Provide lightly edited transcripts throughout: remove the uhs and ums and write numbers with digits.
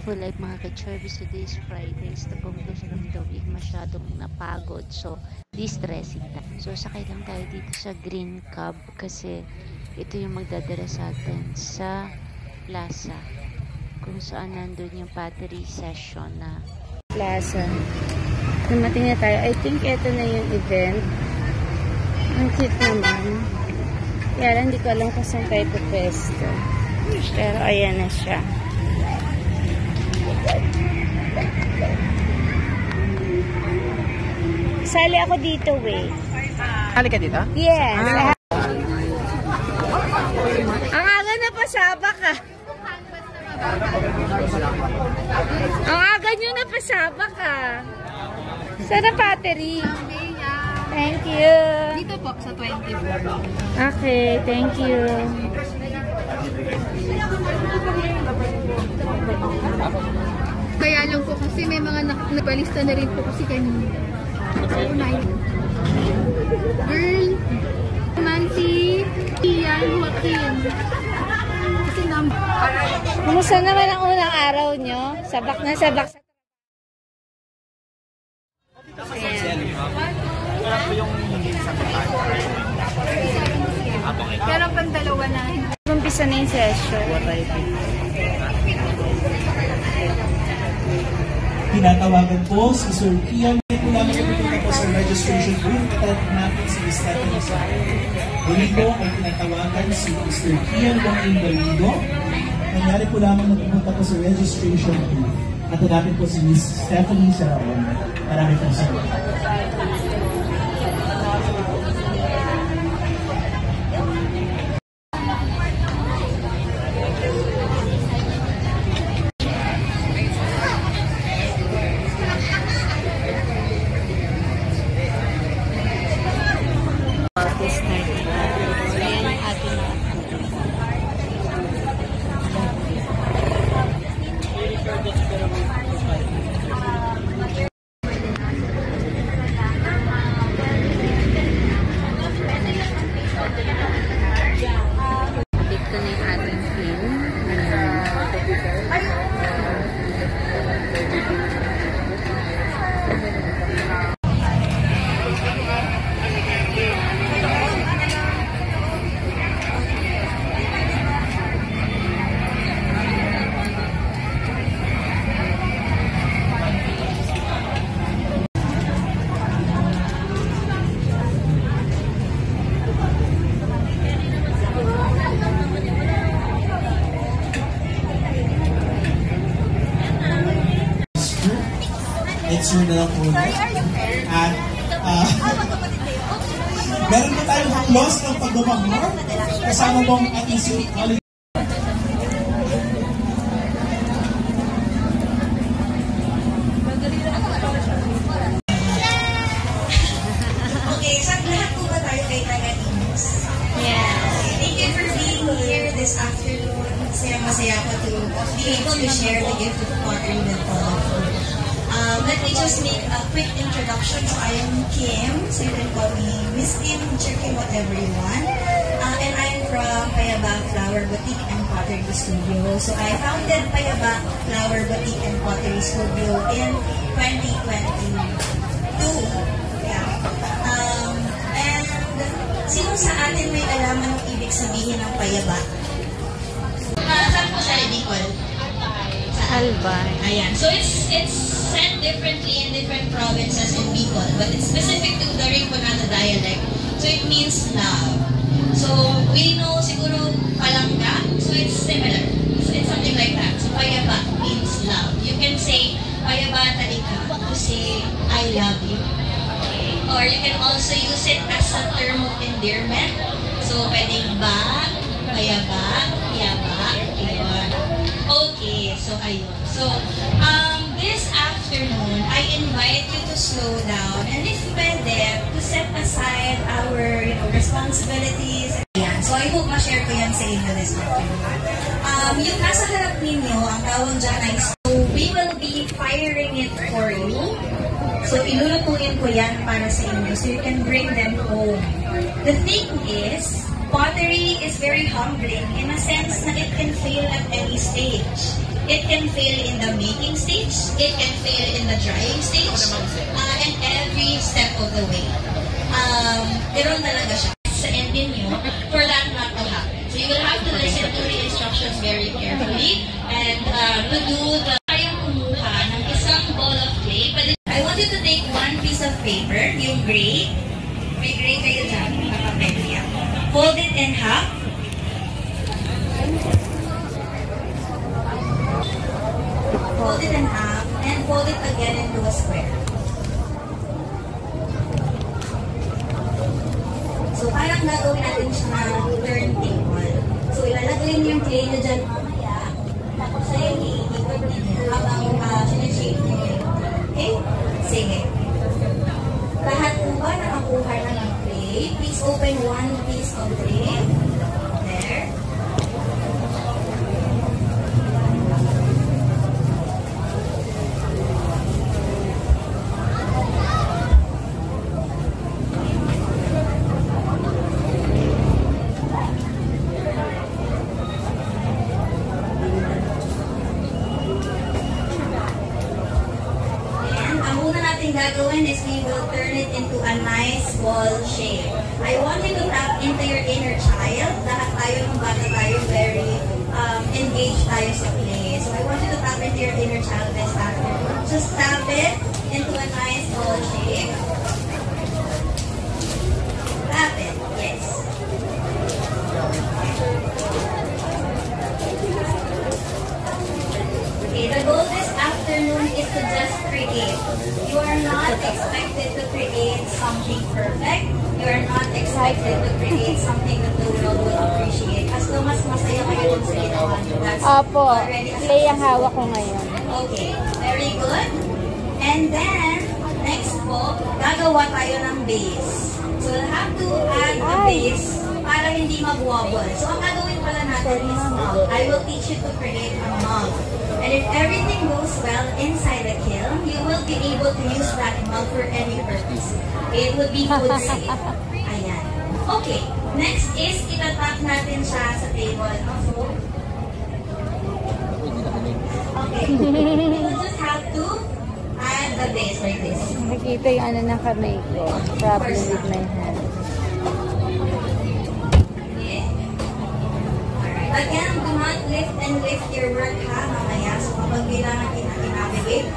beautiful life mga ka-Charbis. Today is Friday. Sa conclusion of the week, masyadong napagod. So, distressing na. So, sakay lang tayo dito sa Green Cab kasi ito yung magdadala sa atin sa plaza kung saan nandun yung pottery session na plaza. Dumating na tayo. I think ito na yung event. Ang cute naman. Kaya lang, hindi ko alam kung saan tayo pwesto. Pero ayan na siya. Sali ako dito, Way. Sali ka dito? Yes. Ang aga na pasaba ka. Ang aga nyo na pasaba ka. Sana pottery. Thank you. Dito po sa 24. Okay, thank you. Kaya lang po kasi may mga nagpalista na rin po kasi kanina. Girl, Nancy, Ian, Joaquin. Kasi Kumusta naman ang unang araw nyo? Sabak na sabak sa pero pang dalawa na. umpisa na yung session. Tinatawagan po si Sir Kian. Ito namin pupunta po sa registration booth. At natin si Stephanie sa Balido ay tinatawagan si Mr. Kian Joaquin Balido. Nangyari po lamang na pupunta po sa registration booth. At hanapin po si Miss Stephanie Saraon. Marami pong salamat. Answer na lang po. At meron na tayong haplos ng pagmamahal kasama mong ating si Oliver. Okay, so lahat po ba tayo kay Taga-Inos? Yeah. Thank you for being here this afternoon. Masaya ko to be able to share the gift of pottery with all of you. Let me just make a quick introduction. So I am Kim, so you can call me Miss Kim, Kim, whatever you want. And I'm from Payabag Flower Boutique and Pottery Studio. So I founded Payabag Flower Boutique and Pottery Studio in 2022. Yeah. And sino sa atin may alam anong ibig sabihin ng Payabag? Saan po siya, Nicole? Albay. Ayan. So it's said differently in different provinces in Bicol, but it's specific to the Rinconada dialect. So it means love. So we know siguro palangga, so it's similar. So it's something like that. So payaba means love. You can say payaba talika to say I love you. Okay. Or you can also use it as a term of endearment. So pwedeng ba, payaba, yaba, ayun. Okay, so ayun. So this afternoon, I invite you to slow down and if pwede, to set aside our responsibilities. Yan. So I hope ma-share ko yan sa inyo this afternoon. Yung nasa harap ninyo, ang tawag dyan ay so we will be firing it for you. So ilulutuin ko yan para sa inyo so you can bring them home. The thing is, pottery is very humbling in a sense na it can fail at any stage. It can fail in the making stage, it can fail in the drying stage, and every step of the way. Ganun talaga siya sa engine nyo for that not to happen. So you will have to listen to the instructions very carefully and to do the kayang kumuha ng isang ball of clay. But I want you to take one piece of paper, yung gray. May gray kayo dyan, papel yan. Fold it in half. Fold it in half and fold it again into a square. So parang gagawin natin siya na turntable. So ilalagay niyo yung clay nyo dyan mamaya. Tapos ayun, iikot niyo habang sinishake niyo yun. Okay? Sige. Lahat po ba nakakuha na ng clay? Please open one piece of clay. There. Gagawin is we will turn it into a nice ball shape. I want you to tap into your inner child. Lahat tayo ng bata tayo very engaged tayo sa play. So I want you to tap into your inner child this afternoon. Just tap it into a nice ball shape. Tap it. Yes. Okay, the goal this afternoon is to just create. You are not expected to create something perfect. You are not expected to create something that the world will appreciate. As long as masaya kayo dun sa ginawa nyo, that's already a play ang hawak ko ngayon. Okay, very good. And then, next po, gagawa tayo ng base. So, we'll have to add the base para hindi mag-wobble. So, ang gagawin pala natin is mug. I will teach you to create a mug. And if everything goes well inside the kiln, you will be able to use that mug for any purpose. It would be food safe. Ayan. Okay. Next is, itatap natin siya sa table. Okay. You will just have to add the base like this. Nakikita yung ano ng kamay ko. Problem with my hand. Again, do not lift and lift your work ha, mamaya. So kapag kailangan i-navigate,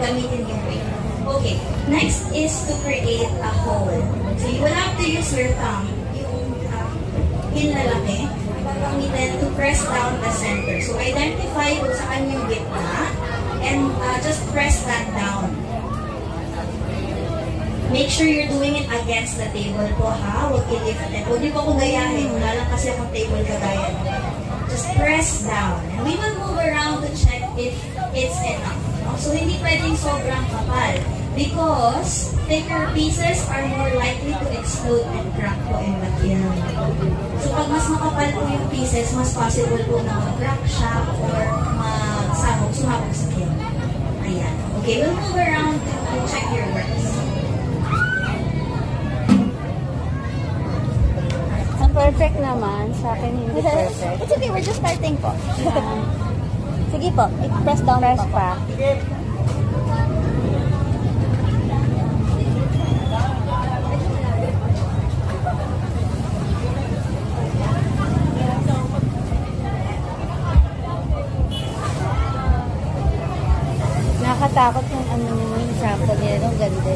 gamitin yung weight. Okay, next is to create a hole. So you will have to use your thumb, yung pinlalaki, gagamitin to press down the center. So identify kung saan yung gitna and just press that down. Make sure you're doing it against the table po ha. Huwag i-lift it. Huwag niyo po kung gayahin. Wala lang kasi akong table kagaya. Just press down. And we will move around to check if it's enough. So hindi pwedeng sobrang kapal. Because thicker pieces are more likely to explode and crack po in the kiln. So pag mas makapal po yung pieces, mas possible po na mag-crack siya or sumabog sa kiln. Ayan. Okay, we'll move around to check your works. Perfect naman. Sa akin hindi perfect. It's okay, we're just starting po. Sige po, press down. Press pa. Nakatakot yung ano yung sample niya. Ang ganda.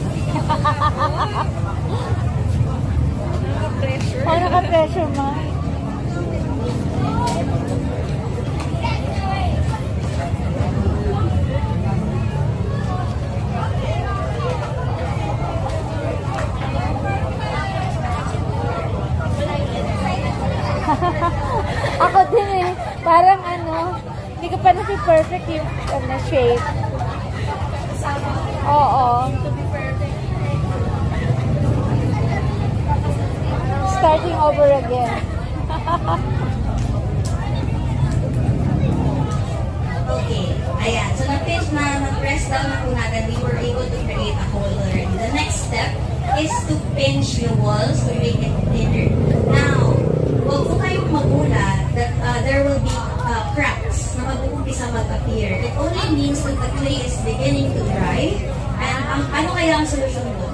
Oh, naka-pressure ma. Ako din eh. Parang ano, hindi ko pa nasi-perfect yung shape. Oo. Starting over again. Okay. Ayan. So, na-press down na po natin. We were able to create a hole already. The next step is to pinch the walls to make it thinner. Now, huwag po kayong magulat that there will be cracks na actually is beginning to dry. And ano kaya ang solusyon mo?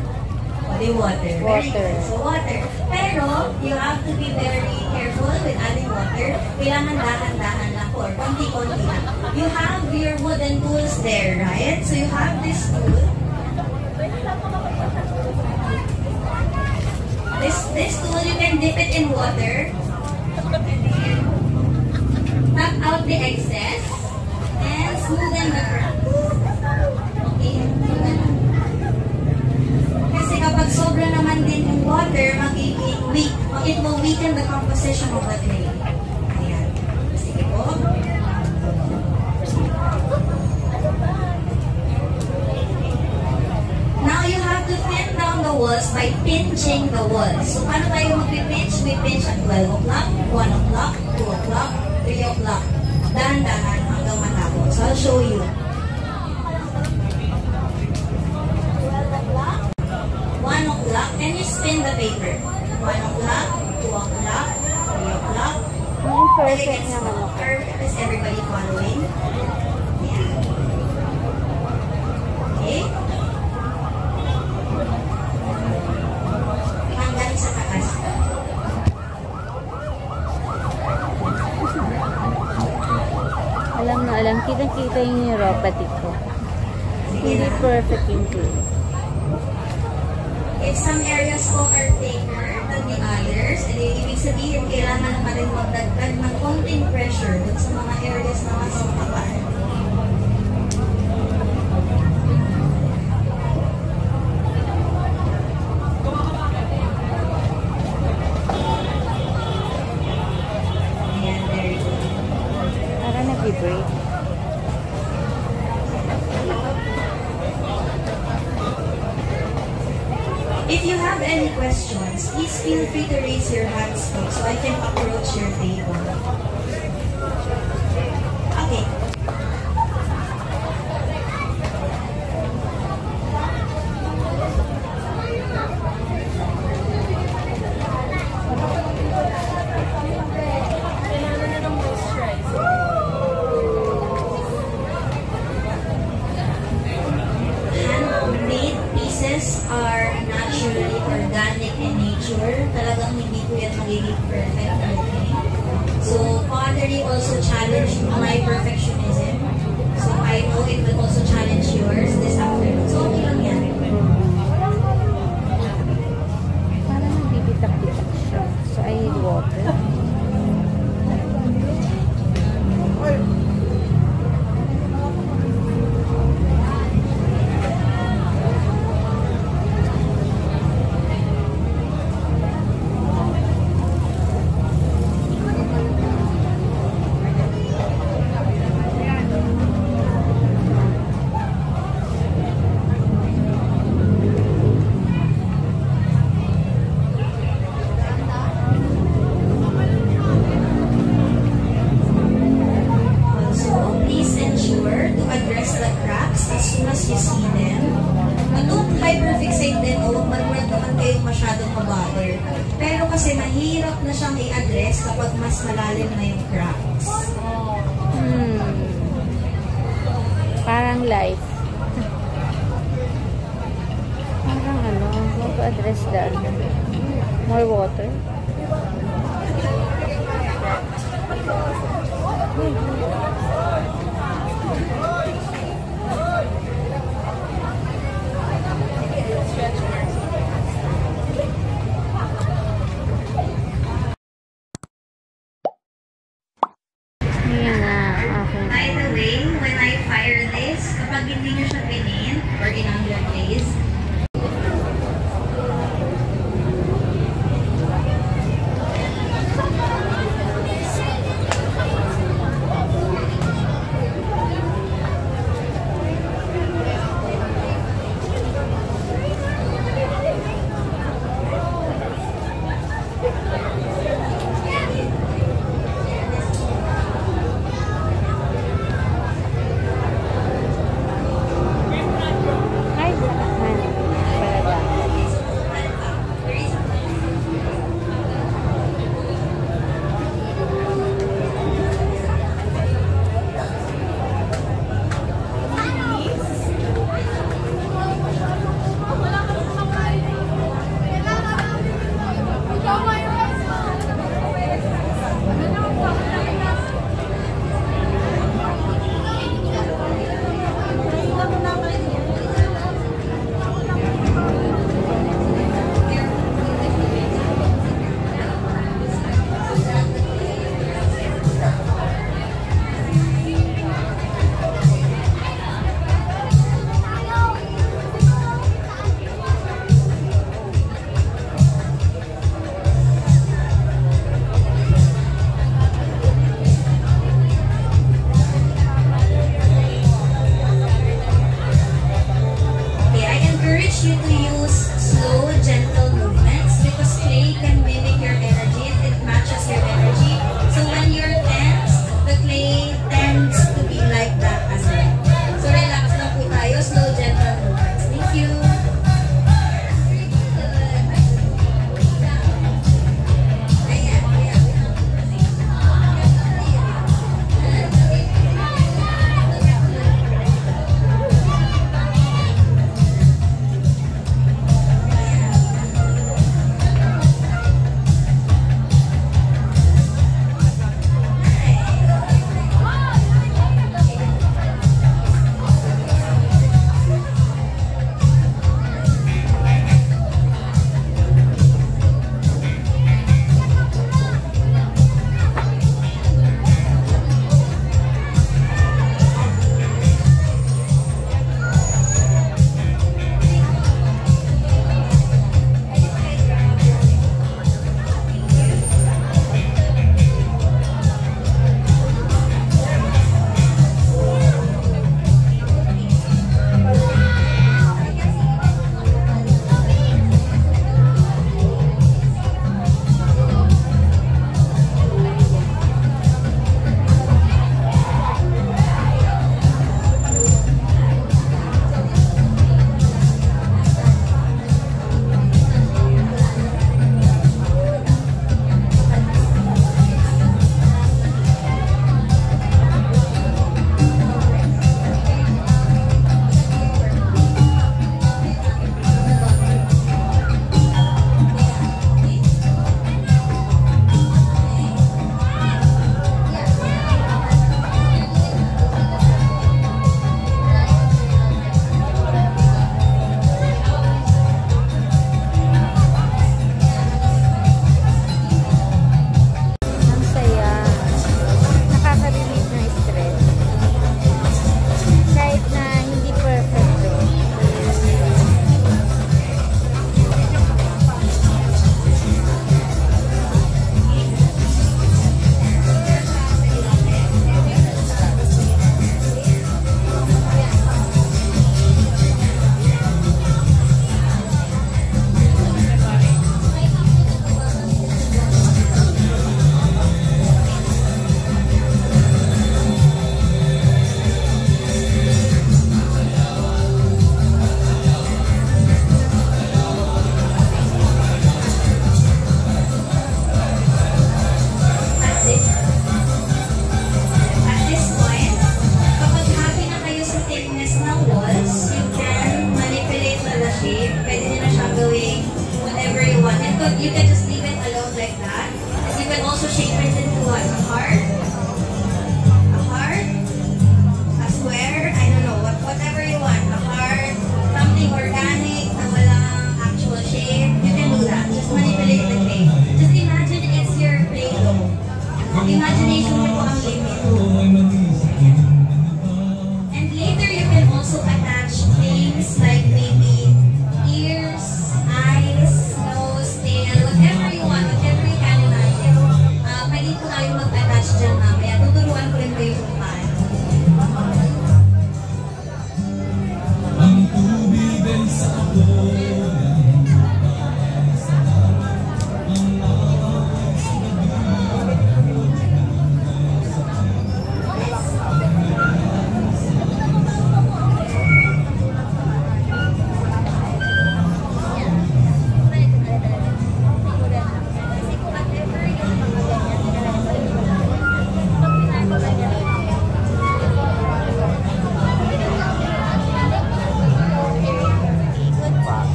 The water. Very good. So water. Pero, you have to be very careful with adding water. Kailangan dahan-dahan lang or konti-konti lang. You have your wooden tools there, right? So you have this tool. This tool, you can dip it in water. Tap out the excess and smoothen the cracks. Okay, smoothen. Kasi kapag sobra naman din yung water, magiging weak. It will weaken the composition of the clay. Ayan. Sige po. Now you have to thin down the walls by pinching the walls. So paano tayo mag-pinch? We pinch at 12 o'clock, 1 o'clock, 2 o'clock, 3 o'clock. Dahan-dahan hanggang matapos. So I'll show you. 1 o'clock, and you spin the paper. 1 o'clock, 2 o'clock, 3 o'clock. Perfect naman ako. Perfect. Is everybody following? Yeah. Okay. Hanggang sa taas. Alam na alam, kitang-kita yung neuropathy ko. Hindi perfect yung tool. If some areas po are thicker than the others, ibig sabihin kailangan naman rin magdagdag ng konting pressure dun sa mga areas na mas makapal. Ayan, very good. Para nag-break. If you have any questions, please feel free to raise your hands so I can approach your table. Okay. Handmade pieces are naturally organic in nature. Talagang hindi ko yan magiging perfect looking. So, pottery also challenged my perfectionism. So, I know it will also challenge yours this afternoon. So, okay lang yan. Parang nagbibitak-bitak siya. So, I need water. Also, please ensure to address the cracks as soon as you see them. Don't hyperfixate din o huwag naman kayong masyadong mabother. Pero kasi mahirap na siyang i-address kapag mas malalim na yung cracks. Parang life. Parang ano, how to address that? More water? Yan na, okay. By the way, when I fire this, kapag hindi nyo siya pinin or in-underglaze, Ay, man. mo po ang limit. And later, you can also attach things like maybe ears, eyes, nose, tail, whatever you want, whatever you can imagine. Pwede po tayo mag-attach dyan mamaya. Tuturuan ko rin kayo kung paano.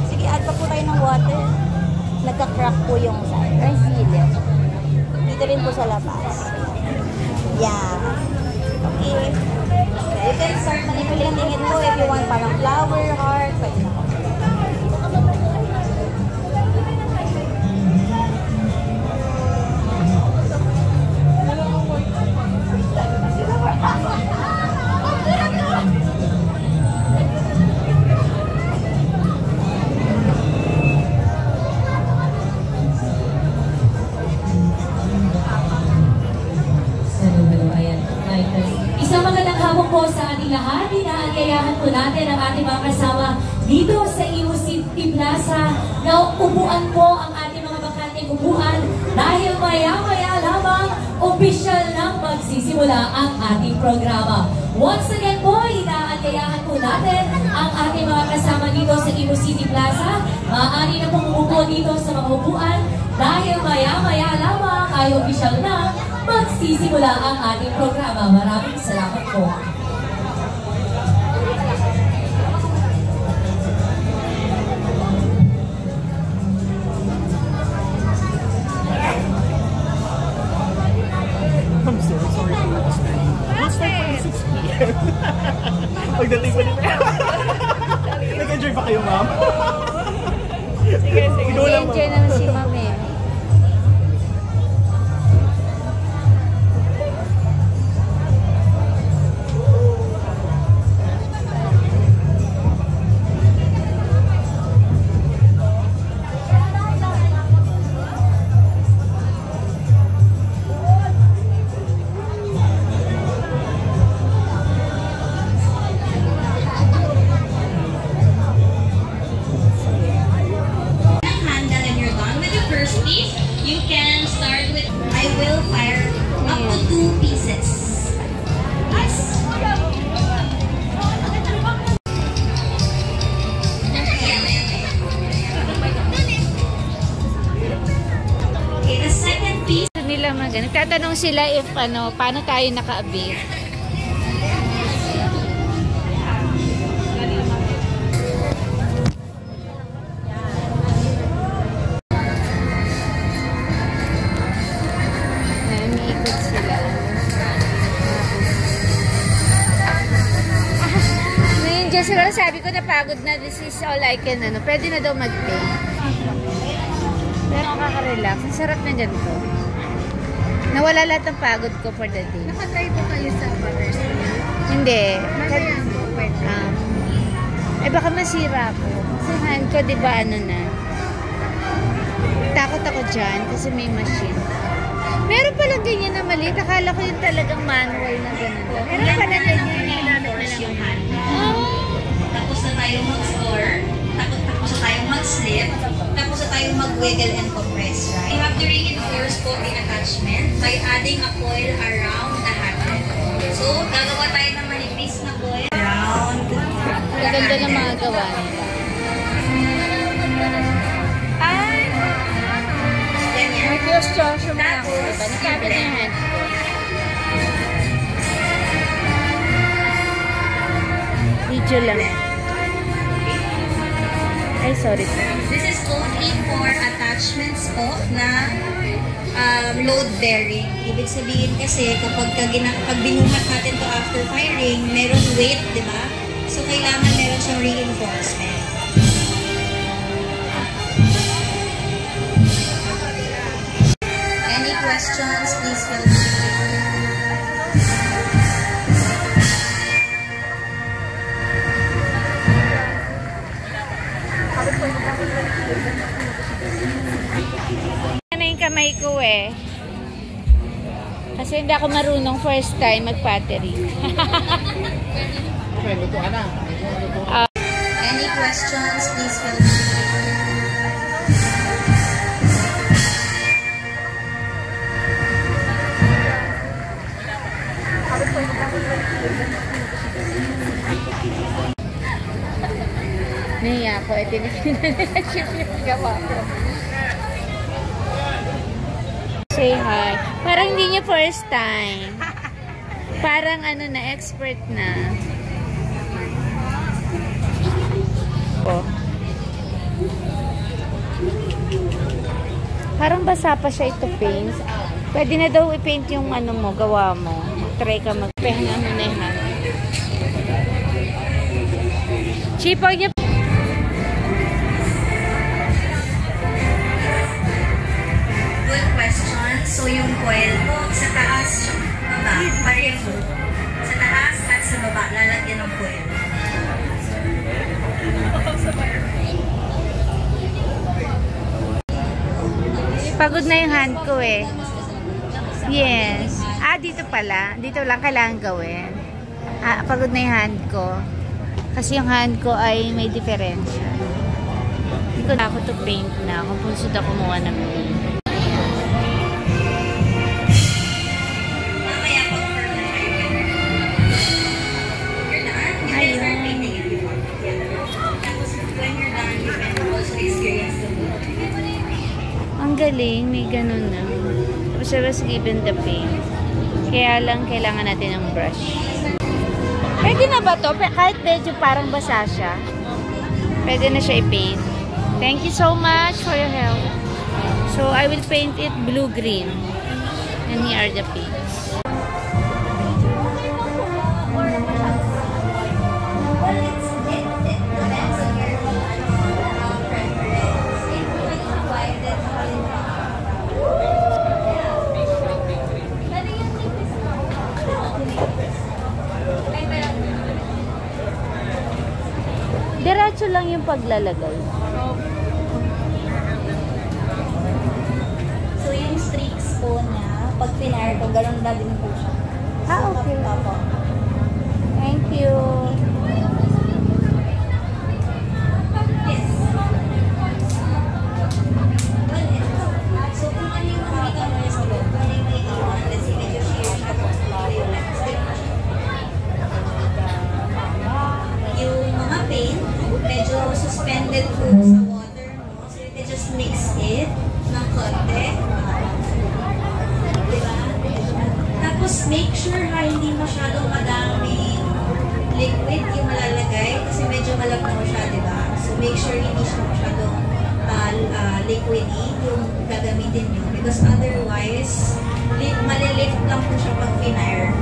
Sige, add pa po tayo ng water. Nagka-crack po yung side. Ay, sili. Dito rin po sa labas. Yeah. Okay. You can start manipulating it po if you want parang flower, heart, pwede na po. Hello, ayan. Isang magandang hapon po sa ating lahat. Inaanyayahan po natin ang ating mga kasama dito sa Imo City Plaza na upuan po ang ating mga bakanteng upuan dahil maya-maya lamang opisyal nang magsisimula ang ating programa. Once again po, inaanyayahan po natin ang ating mga kasama dito sa Imo City Plaza. Maaari na pong umupo dito sa mga upuan dahil maya-maya lamang ay opisyal na magsisimula ang ating programa. Maraming salamat po. I'm so sorry for this time. We'll start from 6 p.m. Pagdating pa nila. Nag-enjoy ba kayo, ma'am? Sige, sige. Nag-enjoy naman si ma'am eh. First piece, you can start with, I will fire up to 2 pieces. Yes. Okay, the second piece. Nila nagtatanong sila if paano tayo naka-avail. Namiikot sila. Ngayon dyan sila, sabi ko napagod na, this is all I can, pwede na daw mag-pay. Pero nakaka-relax. Ang sarap na dyan to. Nawala lahat ng pagod ko for the day. Nakatry po kayo sa Buttersweet? Hindi. Mamaya mo, pwede. Baka masira ko. Kasi hand ko, di ba, na. Takot ako dyan kasi may machine. Meron palang ganyan na maliit. Akala ko yung talagang manual na gano'n. Meron pala ganyan na Tapos yung hand. Tapos na tayo mag-score. Tapos na tayo mag-slip. Tapos na tayo mag-wiggle and compress, right? You have to reinforce po the attachment by adding a coil around the handle. So, gagawa tayo ng manipis na coil around the handle. Maganda ng mga gawa nila. Ganyan. May close-closure mo na ako. Tapos, Diba? Nakapit na yung hand ko. Video lang. Ay, sorry po. This is only for attachments po na load bearing. Ibig sabihin kasi kapag pag binuhat natin to after firing, meron weight, di ba? So, kailangan meron siyang reinforcement. Any questions, please feel free. Ano yung kamay ko eh. Kasi hindi ako marunong first time mag-pottery. Okay, lutuan na. Any questions, please feel free. Nahiya ako. Ito yung gawa ko. Say hi. Parang hindi niya first time. Parang ano na, expert na. Oh. Parang basa pa siya ito paint. Pwede na daw i-paint yung ano mo, gawa mo. Try ka magpahinga mo na yung hand. Chipo niya. Good question. So yung coil po, sa taas, baba, pareho. Sa taas at sa baba, lalagyan ng coil. Pagod na yung hand ko eh. Yes. Ah, dito pala. Dito lang kailangan gawin. Ah, pagod na yung hand ko. Kasi yung hand ko ay may diferensya. Hindi ko na ako to paint na. Kumpulsod ako kumuha ng paint. Mamaya po for the you're done. You guys are painting it before. Tapos when you're done, you can also experience the mood. Ang galing. May ganun na. Tapos I was given the paint. Kaya lang kailangan natin ng brush. Pwede na ba to? Kahit medyo parang basa siya. Pwede na siya i-paint. Thank you so much for your help. So, I will paint it blue-green. And here are the paints. Diretso lang yung paglalagay. So, yung streaks po niya, pag pinare ko, ganun na din po siya. Ah, okay. Opo. Thank you. Yes. So kung ano yung nakita mo sa loob, kung ano yung may iwan, let's say medyo sheer siya po. Yung mga paint, medyo suspended po sa water, no? So you can just mix it ng konti. Diba? Tapos make sure ha, hindi masyadong madaming liquid yung malalagay kasi medyo malabnaw siya, diba? So make sure hindi siya masyadong liquidy yung gagamitin nyo because otherwise, malilift lang po siya pag finire.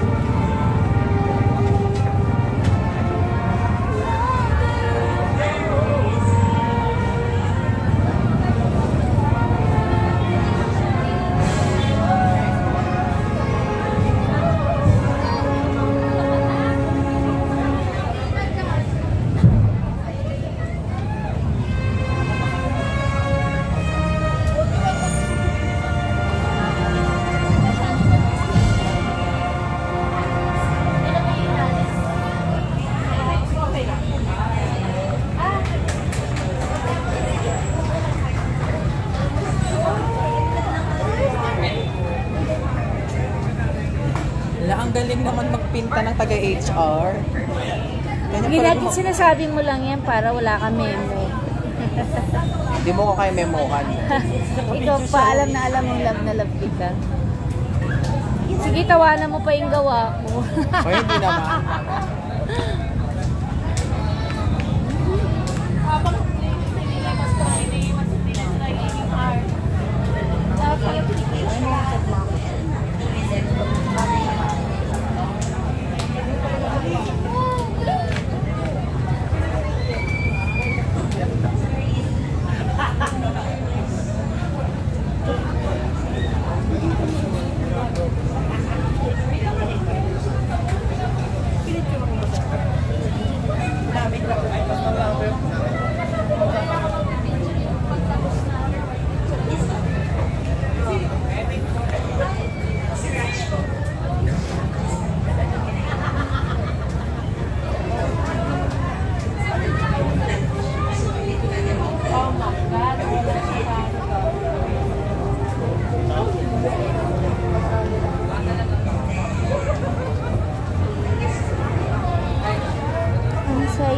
Ang galing naman magpinta ng taga-HR. Hindi natin sinasabi mo lang yan para wala ka memo. Hindi mo ko kayo memohan. Ikaw pa, alam mong love na love kita. Sige, tawanan mo pa yung gawa ko. O hindi naman.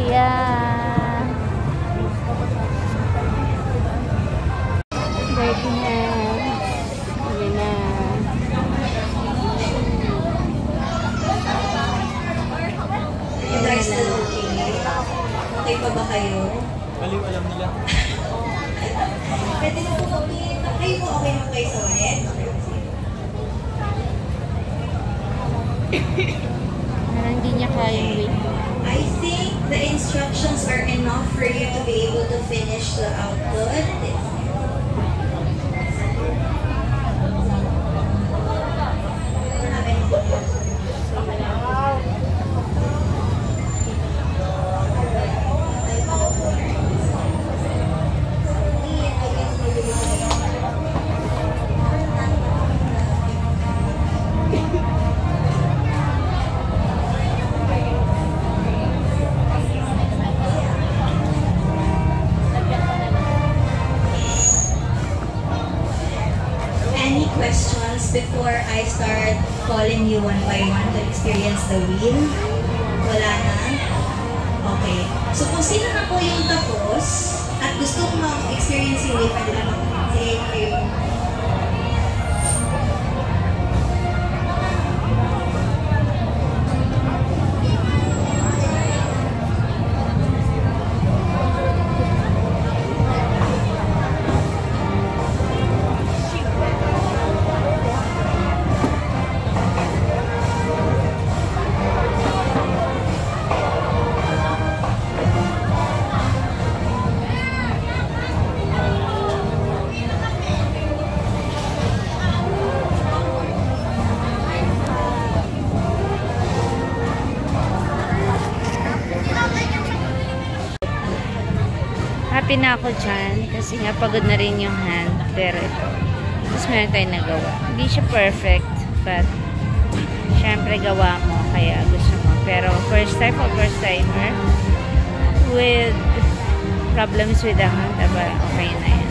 Yeah. Ready na. Ready na. You guys still okay? Okay pa ba kayo? Baliw alam nila. Pwede na po kami. Kayo po okay na kayo sa wet? Parang hindi niya kayang wait. I think the instructions are enough for you to be able to finish the output. Any questions before I start calling you one by one to experience the wheel? Wala na? Okay. So kung sino na po yung tapos at gusto kong ma-experience yung wheel, pwede na mag-say kayo. Happy na ako dyan kasi nga pagod na rin yung hand. Pero ito. Tapos meron tayong nagawa. Hindi siya perfect, but syempre gawa mo kaya gusto mo. Pero first time o first timer with problems with the hand, okay na yan.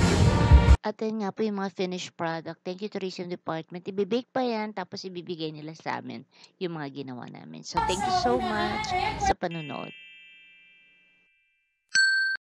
At yun nga po yung mga finished product. Thank you to Tourism Department. Ibibake pa yan, tapos ibibigay nila sa amin yung mga ginawa namin. So, thank you so much sa panonood.